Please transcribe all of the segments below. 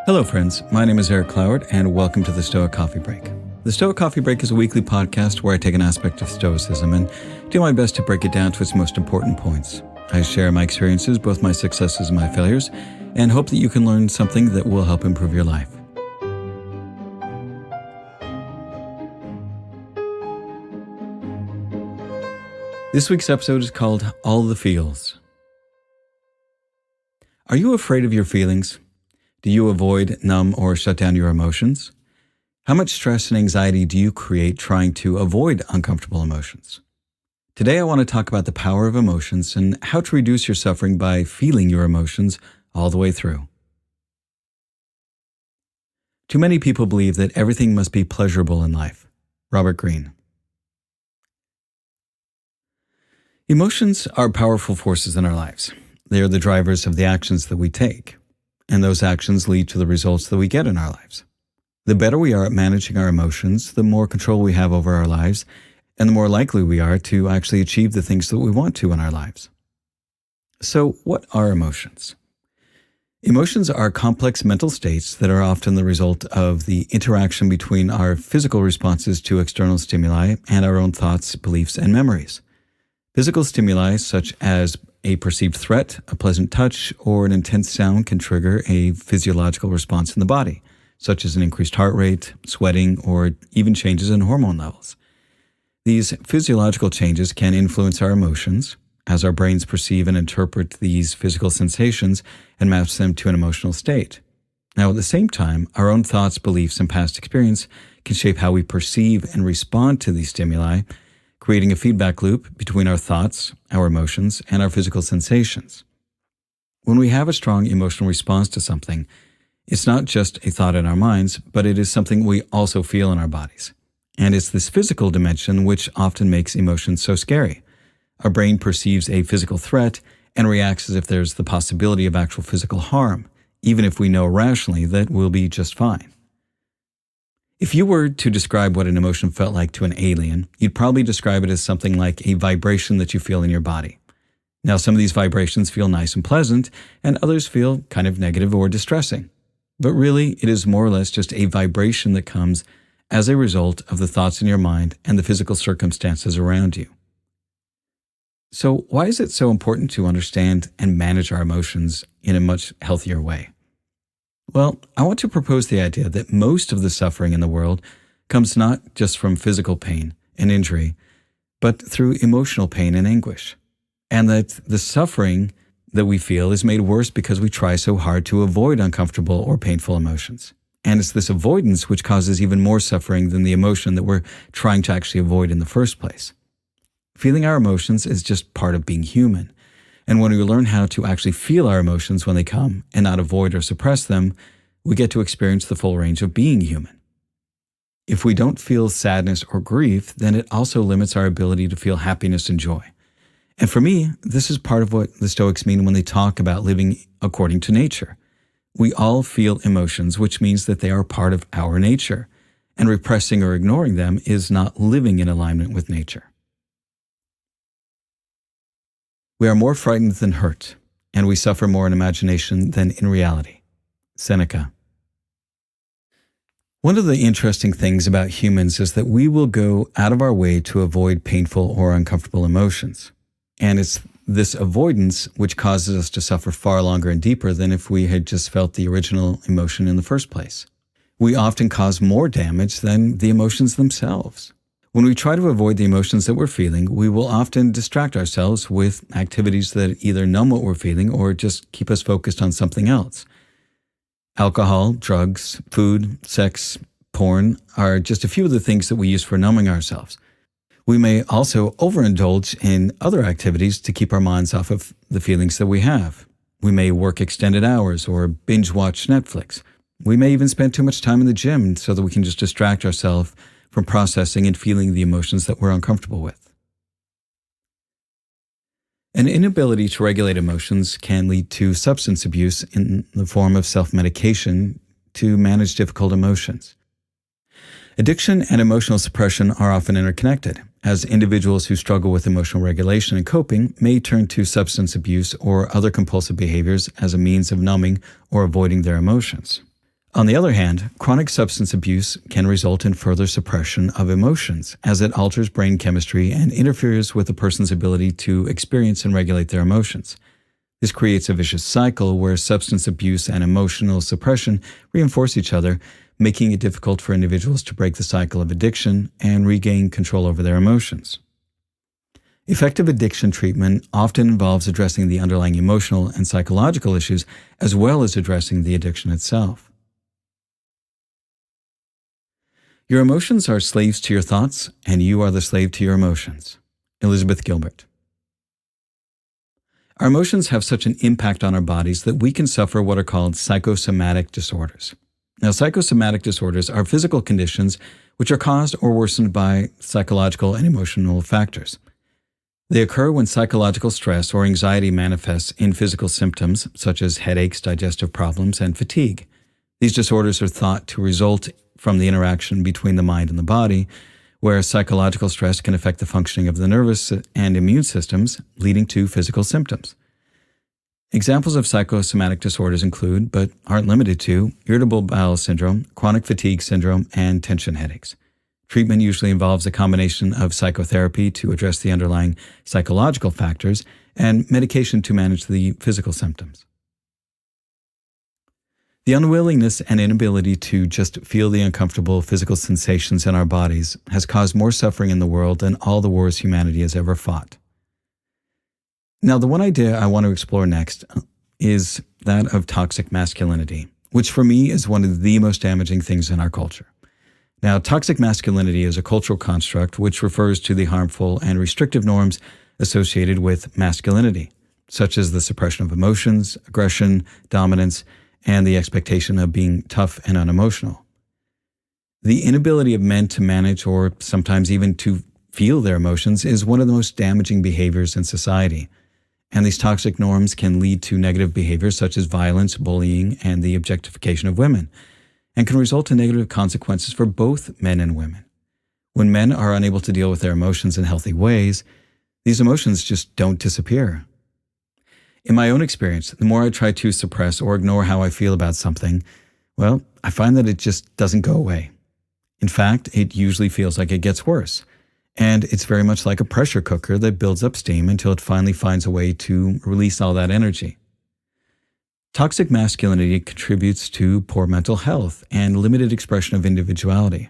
Hello friends, my name is Eric Cloward and welcome to the Stoic Coffee Break. The Stoic Coffee Break is a weekly podcast where I take an aspect of Stoicism and do my best to break it down to its most important points. I share my experiences, both my successes and my failures, and hope that you can learn something that will help improve your life. This week's episode is called All the Feels. Are you afraid of your feelings? Do you avoid, numb, or shut down your emotions? How much stress and anxiety do you create trying to avoid uncomfortable emotions? Today I want to talk about the power of emotions and how to reduce your suffering by feeling your emotions all the way through. Too many people believe that everything must be pleasurable in life. Robert Greene. Emotions are powerful forces in our lives. They are the drivers of the actions that we take, and those actions lead to the results that we get in our lives. The better we are at managing our emotions, the more control we have over our lives, and the more likely we are to actually achieve the things that we want to in our lives. So, what are emotions? Emotions are complex mental states that are often the result of the interaction between our physical responses to external stimuli and our own thoughts, beliefs, and memories. Physical stimuli such as a perceived threat, a pleasant touch, or an intense sound can trigger a physiological response in the body, such as an increased heart rate, sweating, or even changes in hormone levels. These physiological changes can influence our emotions, as our brains perceive and interpret these physical sensations and maps them to an emotional state. Now, at the same time, our own thoughts, beliefs, and past experience can shape how we perceive and respond to these stimuli, creating a feedback loop between our thoughts, our emotions, and our physical sensations. When we have a strong emotional response to something, it's not just a thought in our minds, but it is something we also feel in our bodies. And it's this physical dimension which often makes emotions so scary. Our brain perceives a physical threat and reacts as if there's the possibility of actual physical harm, even if we know rationally that we'll be just fine. If you were to describe what an emotion felt like to an alien, you'd probably describe it as something like a vibration that you feel in your body. Now, some of these vibrations feel nice and pleasant, and others feel kind of negative or distressing. But really, it is more or less just a vibration that comes as a result of the thoughts in your mind and the physical circumstances around you. So, why is it so important to understand and manage our emotions in a much healthier way? Well, I want to propose the idea that most of the suffering in the world comes not just from physical pain and injury, but through emotional pain and anguish. And that the suffering that we feel is made worse because we try so hard to avoid uncomfortable or painful emotions. And it's this avoidance which causes even more suffering than the emotion that we're trying to actually avoid in the first place. Feeling our emotions is just part of being human. And when we learn how to actually feel our emotions when they come and not avoid or suppress them, we get to experience the full range of being human. If we don't feel sadness or grief, then it also limits our ability to feel happiness and joy. And for me, this is part of what the Stoics mean when they talk about living according to nature. We all feel emotions, which means that they are part of our nature, and repressing or ignoring them is not living in alignment with nature. We are more frightened than hurt, and we suffer more in imagination than in reality. Seneca. One of the interesting things about humans is that we will go out of our way to avoid painful or uncomfortable emotions. And it's this avoidance which causes us to suffer far longer and deeper than if we had just felt the original emotion in the first place. We often cause more damage than the emotions themselves. When we try to avoid the emotions that we're feeling, we will often distract ourselves with activities that either numb what we're feeling or just keep us focused on something else. Alcohol, drugs, food, sex, porn are just a few of the things that we use for numbing ourselves. We may also overindulge in other activities to keep our minds off of the feelings that we have. We may work extended hours or binge watch Netflix. We may even spend too much time in the gym so that we can just distract ourselves from processing and feeling the emotions that we're uncomfortable with. An inability to regulate emotions can lead to substance abuse in the form of self-medication to manage difficult emotions. Addiction and emotional suppression are often interconnected, as individuals who struggle with emotional regulation and coping may turn to substance abuse or other compulsive behaviors as a means of numbing or avoiding their emotions. On the other hand, chronic substance abuse can result in further suppression of emotions, as it alters brain chemistry and interferes with a person's ability to experience and regulate their emotions. This creates a vicious cycle where substance abuse and emotional suppression reinforce each other, making it difficult for individuals to break the cycle of addiction and regain control over their emotions. Effective addiction treatment often involves addressing the underlying emotional and psychological issues, as well as addressing the addiction itself. Your emotions are slaves to your thoughts, and you are the slave to your emotions. Elizabeth Gilbert. Our emotions have such an impact on our bodies that we can suffer what are called psychosomatic disorders. Now, psychosomatic disorders are physical conditions which are caused or worsened by psychological and emotional factors. They occur when psychological stress or anxiety manifests in physical symptoms such as headaches, digestive problems, and fatigue. These disorders are thought to result from the interaction between the mind and the body, where psychological stress can affect the functioning of the nervous and immune systems, leading to physical symptoms. Examples of psychosomatic disorders include, but aren't limited to, irritable bowel syndrome, chronic fatigue syndrome, and tension headaches. Treatment usually involves a combination of psychotherapy to address the underlying psychological factors and medication to manage the physical symptoms. The unwillingness and inability to just feel the uncomfortable physical sensations in our bodies has caused more suffering in the world than all the wars humanity has ever fought. Now, the one idea I want to explore next is that of toxic masculinity, which for me is one of the most damaging things in our culture. Now, toxic masculinity is a cultural construct which refers to the harmful and restrictive norms associated with masculinity, such as the suppression of emotions, aggression, dominance, and the expectation of being tough and unemotional. The inability of men to manage or sometimes even to feel their emotions is one of the most damaging behaviors in society, and these toxic norms can lead to negative behaviors such as violence, bullying, and the objectification of women, and can result in negative consequences for both men and women. When men are unable to deal with their emotions in healthy ways, these emotions just don't disappear. In my own experience, the more I try to suppress or ignore how I feel about something, well, I find that it just doesn't go away. In fact, it usually feels like it gets worse. And it's very much like a pressure cooker that builds up steam until it finally finds a way to release all that energy. Toxic masculinity contributes to poor mental health and limited expression of individuality.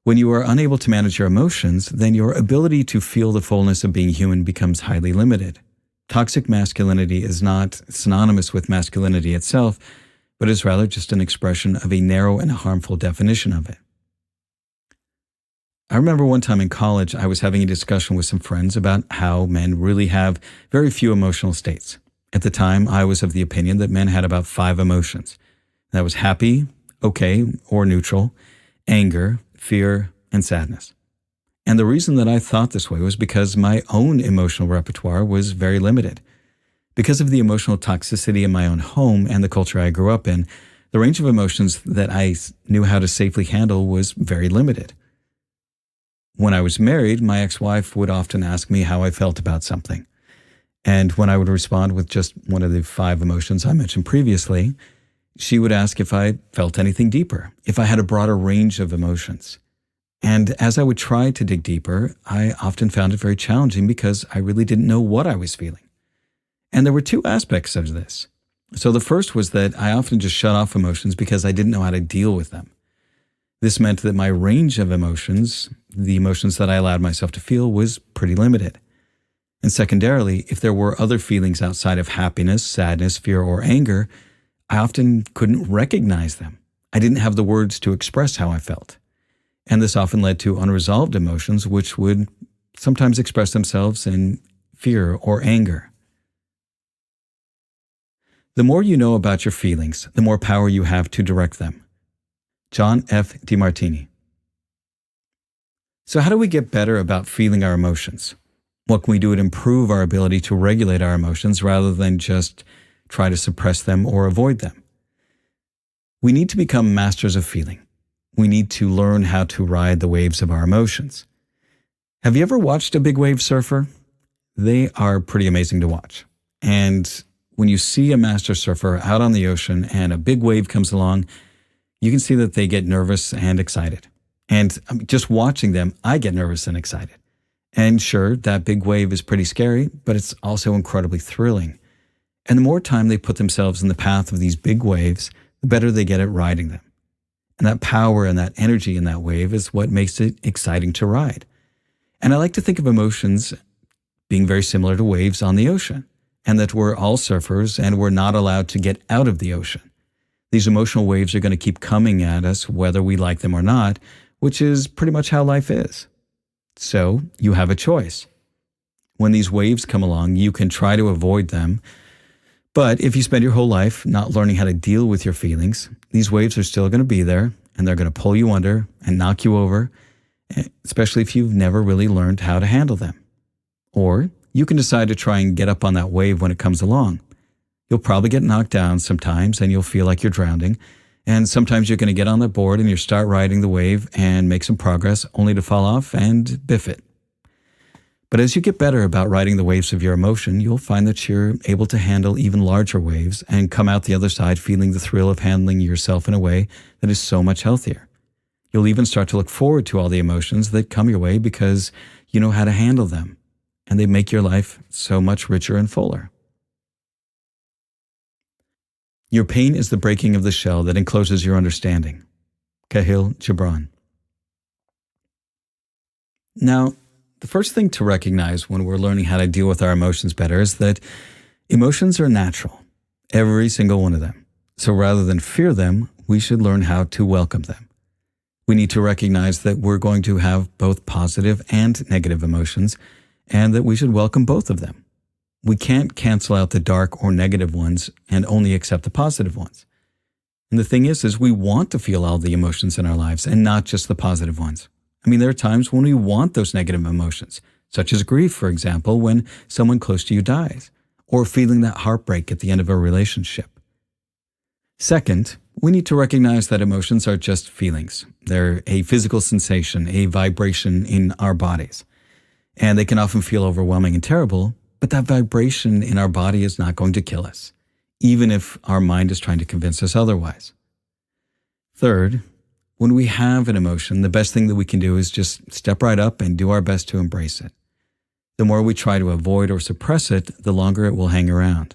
When you are unable to manage your emotions, then your ability to feel the fullness of being human becomes highly limited. Toxic masculinity is not synonymous with masculinity itself, but is rather just an expression of a narrow and harmful definition of it. I remember one time in college, I was having a discussion with some friends about how men really have very few emotional states. At the time, I was of the opinion that men had about 5 emotions. That was happy, okay, or neutral, anger, fear, and sadness. And the reason that I thought this way was because my own emotional repertoire was very limited. Because of the emotional toxicity in my own home and the culture I grew up in, the range of emotions that I knew how to safely handle was very limited. When I was married, my ex-wife would often ask me how I felt about something. And when I would respond with just one of the 5 emotions I mentioned previously, she would ask if I felt anything deeper, if I had a broader range of emotions. And as I would try to dig deeper, I often found it very challenging because I really didn't know what I was feeling. And there were 2 aspects of this. So the first was that I often just shut off emotions because I didn't know how to deal with them. This meant that my range of emotions, the emotions that I allowed myself to feel, was pretty limited. And secondarily, if there were other feelings outside of happiness, sadness, fear, or anger, I often couldn't recognize them. I didn't have the words to express how I felt. And this often led to unresolved emotions, which would sometimes express themselves in fear or anger. The more you know about your feelings, the more power you have to direct them. John F. DeMartini. So how do we get better about feeling our emotions? What can we do to improve our ability to regulate our emotions rather than just try to suppress them or avoid them? We need to become masters of feeling. We need to learn how to ride the waves of our emotions. Have you ever watched a big wave surfer? They are pretty amazing to watch. And when you see a master surfer out on the ocean and a big wave comes along, You can see that they get nervous and excited. And just watching them, I get nervous and excited. And sure, that big wave is pretty scary, but it's also incredibly thrilling. And the more time they put themselves in the path of these big waves, the better they get at riding them. And that power and that energy in that wave is what makes it exciting to ride. And I like to think of emotions being very similar to waves on the ocean, and that we're all surfers and we're not allowed to get out of the ocean. These emotional waves are going to keep coming at us whether we like them or not, which is pretty much how life is. So you have a choice. When these waves come along, you can try to avoid them. But if you spend your whole life not learning how to deal with your feelings, these waves are still going to be there, and they're going to pull you under and knock you over, especially if you've never really learned how to handle them. Or you can decide to try and get up on that wave when it comes along. You'll probably get knocked down sometimes, and you'll feel like you're drowning. And sometimes you're going to get on the board and you start riding the wave and make some progress, only to fall off and biff it. But as you get better about riding the waves of your emotion, you'll find that you're able to handle even larger waves and come out the other side feeling the thrill of handling yourself in a way that is so much healthier. You'll even start to look forward to all the emotions that come your way because you know how to handle them, and they make your life so much richer and fuller. Your pain is the breaking of the shell that encloses your understanding. Kahlil Gibran. Now, the first thing to recognize when we're learning how to deal with our emotions better is that emotions are natural, every single one of them. So rather than fear them, we should learn how to welcome them. We need to recognize that we're going to have both positive and negative emotions, and that we should welcome both of them. We can't cancel out the dark or negative ones and only accept the positive ones. And the thing is we want to feel all the emotions in our lives and not just the positive ones. I mean, there are times when we want those negative emotions, such as grief, for example, when someone close to you dies, or feeling that heartbreak at the end of a relationship. Second, we need to recognize that emotions are just feelings. They're a physical sensation, a vibration in our bodies. And they can often feel overwhelming and terrible, but that vibration in our body is not going to kill us, even if our mind is trying to convince us otherwise. Third, when we have an emotion, the best thing that we can do is just step right up and do our best to embrace it. The more we try to avoid or suppress it, the longer it will hang around.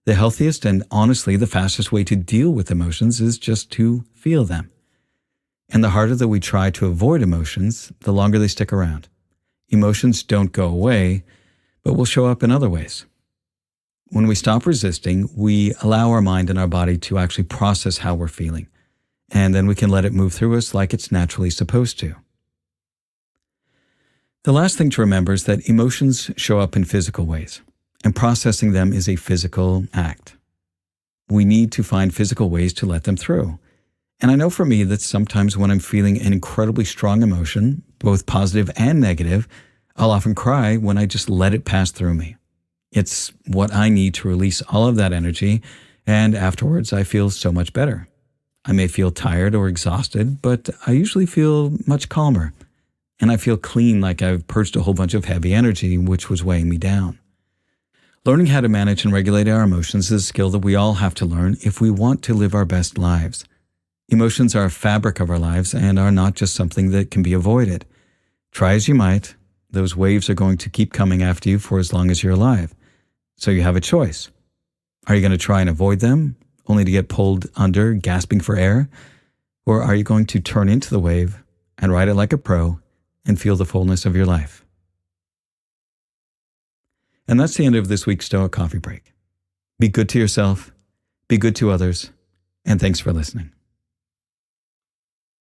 The healthiest and honestly the fastest way to deal with emotions is just to feel them. And the harder that we try to avoid emotions, the longer they stick around. Emotions don't go away, but will show up in other ways. When we stop resisting, we allow our mind and our body to actually process how we're feeling, and then we can let it move through us like it's naturally supposed to. The last thing to remember is that emotions show up in physical ways, and processing them is a physical act. We need to find physical ways to let them through. And I know for me that sometimes when I'm feeling an incredibly strong emotion, both positive and negative, I'll often cry when I just let it pass through me. It's what I need to release all of that energy, and afterwards I feel so much better. I may feel tired or exhausted, but I usually feel much calmer, and I feel clean, like I've purged a whole bunch of heavy energy which was weighing me down. Learning how to manage and regulate our emotions is a skill that we all have to learn if we want to live our best lives. Emotions are a fabric of our lives and are not just something that can be avoided. Try as you might, those waves are going to keep coming after you for as long as you're alive. So you have a choice. Are you going to try and avoid them, only to get pulled under, gasping for air? Or are you going to turn into the wave and ride it like a pro and feel the fullness of your life? And that's the end of this week's Stoic Coffee Break. Be good to yourself, be good to others, and thanks for listening.